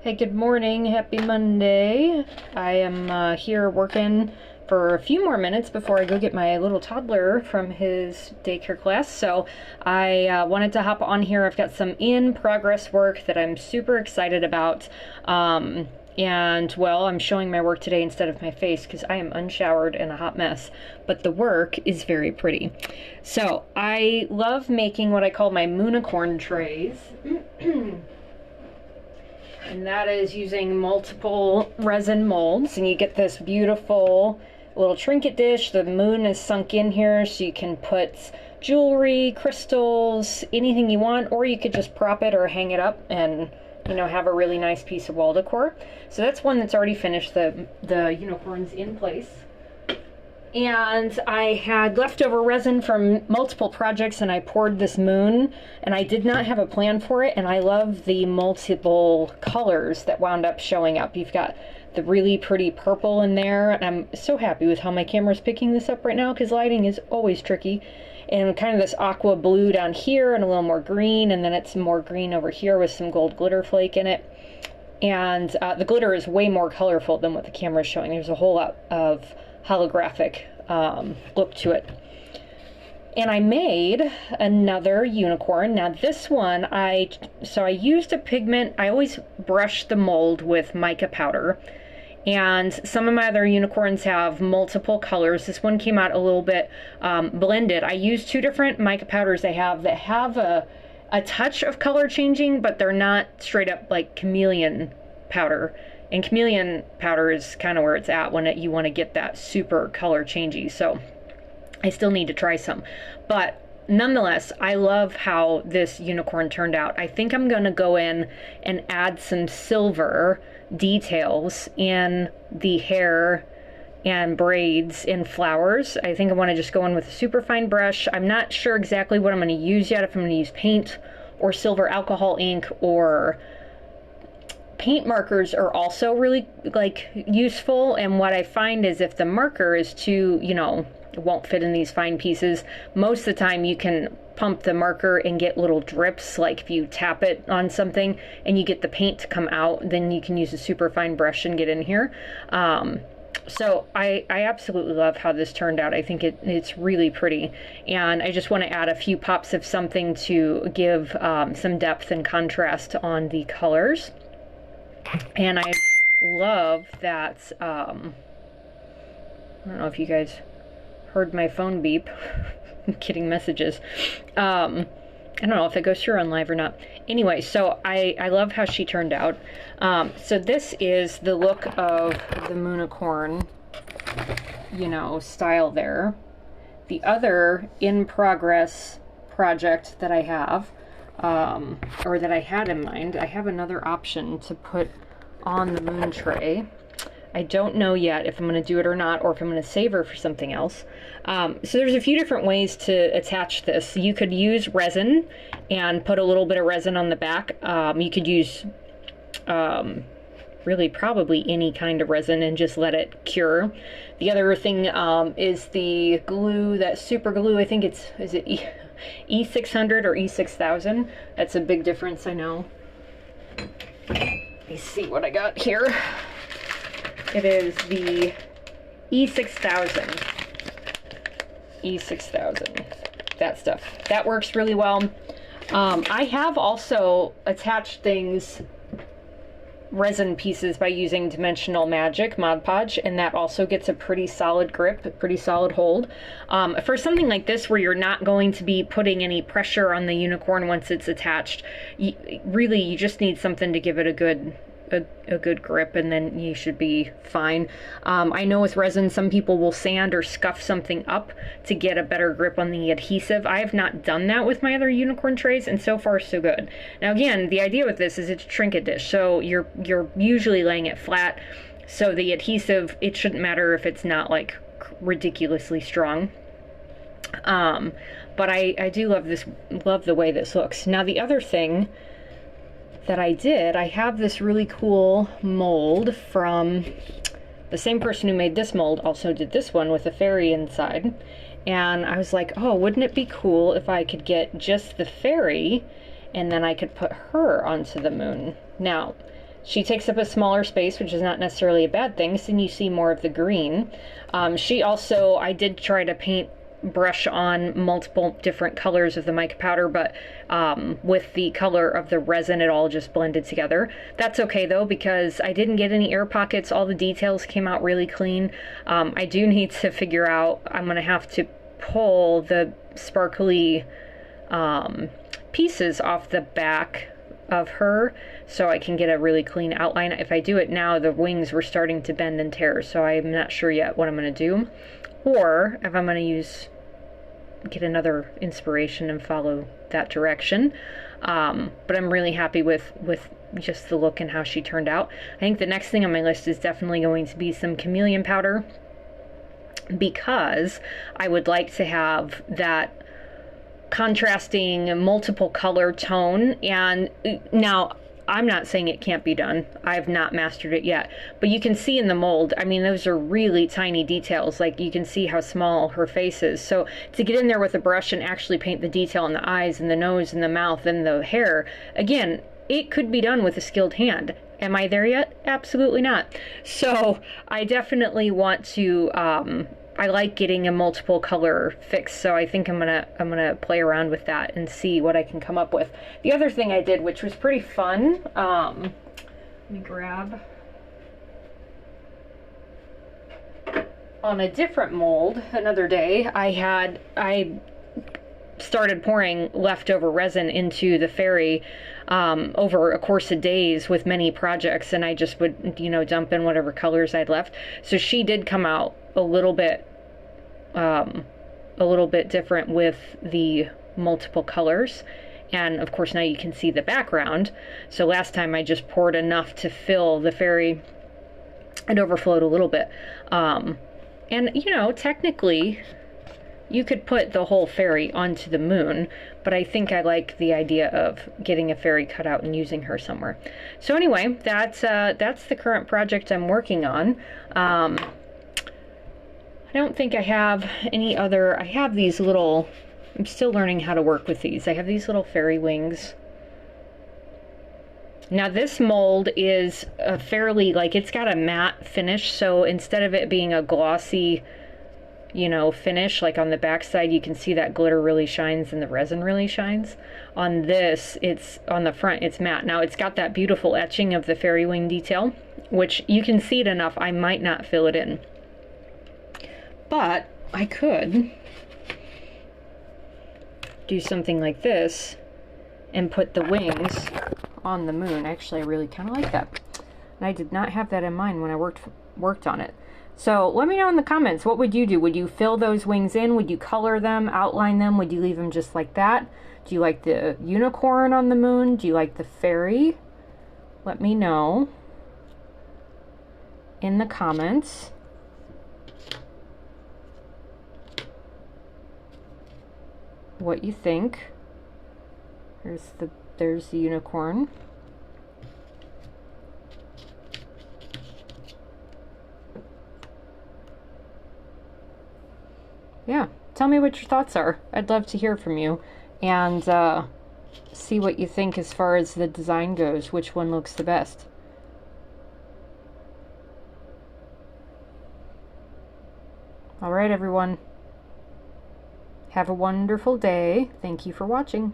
Hey, good morning. Happy Monday. I am here working for a few more minutes before I go get my little toddler from his daycare class. So I wanted to hop on here. I've got some in-progress work that I'm super excited about. And well, I'm showing my work today instead of my face because I am unshowered and a hot mess, but the work is very pretty. So I love making what I call my moonicorn trays. And that is using multiple resin molds, and you get this beautiful little trinket dish. The moon is sunk in here, so you can put jewelry, crystals, anything you want, or you could just prop it or hang it up and, you know, have a really nice piece of wall decor. So that's one that's already finished. The unicorn's in place. And I had leftover resin from multiple projects, and I poured this moon, and I did not have a plan for it, and I love the multiple colors that wound up showing up. You've got the really pretty purple in there, and I'm so happy with how my camera's picking this up right now because lighting is always tricky. And kind of this aqua blue down here and a little more green, and then it's more green over here with some gold glitter flake in it. And the glitter is way more colorful than what the camera is showing. There's a whole lot of holographic look to it. And I made another unicorn. Now this one, I used a pigment. I always brush the mold with mica powder. And some of my other unicorns have multiple colors. This one came out a little bit blended. I used two different mica powders I have that have a touch of color changing, but they're not straight up like chameleon powder. And chameleon powder is kind of where it's at when you want to get that super color changey. So I still need to try some. But nonetheless, I love how this unicorn turned out. I think I'm going to go in and add some silver details in the hair and braids and flowers. I think I want to just go in with a super fine brush. I'm not sure exactly what I'm going to use yet, if I'm going to use paint or silver alcohol ink, or paint markers are also really useful. And what I find is if the marker is too, it won't fit in these fine pieces, most of the time you can pump the marker and get little drips. Like if you tap it on something and you get the paint to come out, then you can use a super fine brush and get in here. So I absolutely love how this turned out. I think it's really pretty, and I just want to add a few pops of something to give some depth and contrast on the colors. And I love that, I don't know if you guys heard my phone beep. I'm getting messages. I don't know if it goes through on live or not. Anyway, so I love how she turned out. So this is the look of the moonicorn, style there. The other in-progress project that I have, or that I had in mind, I have another option to put on the moon tray. I don't know yet if I'm going to do it or not, or if I'm going to save her for something else. So there's a few different ways to attach this. You could use resin and put a little bit of resin on the back. You could use really probably any kind of resin and just let it cure. The other thing is the glue, that super glue. I think is it E600 or E6000? That's a big difference, I know. Let me see what I got here. It is the E6000. E6000. That stuff. That works really well. I have also attached things, resin pieces, by using Dimensional Magic Mod Podge, and that also gets a pretty solid grip, a pretty solid hold. For something like this where you're not going to be putting any pressure on the unicorn once it's attached, you just need something to give it a good grip, and then you should be fine. I know with resin, some people will sand or scuff something up to get a better grip on the adhesive. I have not done that with my other unicorn trays, and so far so good. Now again, the idea with this is it's a trinket dish, so you're usually laying it flat, so the adhesive, it shouldn't matter if it's not like ridiculously strong. But I do love the way this looks. Now the other thing that I have this really cool mold from the same person who made this mold, also did this one with a fairy inside. And I was like, oh, wouldn't it be cool if I could get just the fairy and then I could put her onto the moon. Now, she takes up a smaller space, which is not necessarily a bad thing, so then you see more of the green. She also, I did try to brush on multiple different colors of the mica powder, but with the color of the resin, it all just blended together. That's okay though, because I didn't get any air pockets. All the details came out really clean. I do need to figure out, I'm gonna have to pull the sparkly pieces off the back of her so I can get a really clean outline. If I do it now, the wings were starting to bend and tear, so I'm not sure yet what I'm going to do, or if I'm going to get another inspiration and follow that direction. But I'm really happy with just the look and how she turned out. I think the next thing on my list is definitely going to be some chameleon powder, because I would like to have that contrasting multiple color tone. And now I'm not saying it can't be done, I've not mastered it yet, but you can see in the mold, I mean, those are really tiny details. Like, you can see how small her face is, so to get in there with a brush and actually paint the detail in the eyes and the nose and the mouth and the hair, again, it could be done with a skilled hand. Am I there yet? Absolutely not. So I definitely want to I like getting a multiple color fix, so I think I'm gonna play around with that and see what I can come up with. The other thing I did, which was pretty fun, let me grab, on a different mold another day, I started pouring leftover resin into the fairy over a course of days with many projects, and I just would, you know, dump in whatever colors I'd left. So she did come out a little bit different with the multiple colors, and of course now you can see the background. So last time I just poured enough to fill the fairy. It overflowed a little bit, and you know, technically you could put the whole fairy onto the moon, but I think I like the idea of getting a fairy cut out and using her somewhere. So anyway, that's the current project I'm working on. I don't think I have any other, I have these little, I'm still learning how to work with these. I have these little fairy wings. Now this mold is a fairly, like, it's got a matte finish, so instead of it being a glossy, you know, finish, like on the back side, you can see that glitter really shines and the resin really shines. On this, it's, on the front, it's matte. Now it's got that beautiful etching of the fairy wing detail, which you can see it enough, I might not fill it in. But I could do something like this and put the wings on the moon. Actually, I really kind of like that. And I did not have that in mind when I worked on it. So let me know in the comments, what would you do? Would you fill those wings in? Would you color them, outline them? Would you leave them just like that? Do you like the unicorn on the moon? Do you like the fairy? Let me know in the comments. What you think. There's the unicorn. Yeah, tell me what your thoughts are. I'd love to hear from you, and see what you think as far as the design goes, which one looks the best. All right, everyone. Have a wonderful day. Thank you for watching.